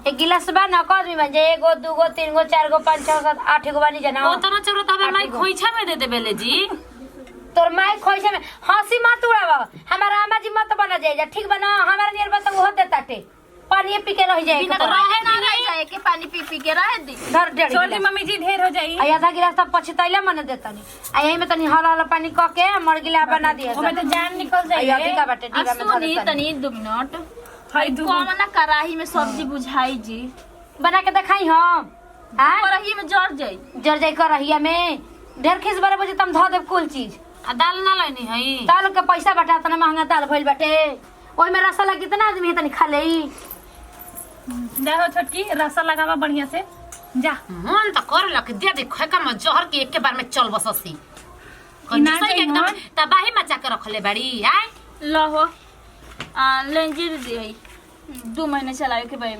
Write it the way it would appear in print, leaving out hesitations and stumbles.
एक गिलास बा ना कद में बन जाए 1 2 3 4 5 6 7 8 गो बानी जना ओतना चोरो तबे माई खोइछा में दे देबेले जी तोर माई खोइछे में हंसी मत उड़ावा हमारा अम्मा जी मत बना जाए ठीक बना हमारा नियर बता वो होते ताटे पानी पी के रह जाए रहे ना रह जाए के पानी पी के रह दी धर डेढ़ छोटी मम्मी जी ढेर हो जाई आ आधा गिलास तब पछतैला मन देतनी आ यही में तनी हला हला पानी क के मर गिला बना दिए ओमे तो जान निकल जाई अभी का बाटे डिब्बा में धर सुनी देतनी तनी 2 मिनट हाय दू कौन ना कढ़ाई में सब्जी बुझाई जी बना के दिखाई हम हां कढ़ाई में जर जाई जर जाई करहिया में ढेर खिस बारे बजे तुम धो देब कुल चीज आ दाल ना लेनी हई दाल के पैसा बटा तना महंगा दाल भइल बाटे ओइ में रसला कितना आदमी तनी खा लेई देखो छोटकी रसा लगावा बढ़िया से जा मन त कर लक दे दे खैका में जहर के एक के बार में चल बससी ना कंजूस जाई एकदम मन। तबाही मचा के रखले बाड़ी आय लहो लेंजीर दी 2 महीने चलावे के बारे में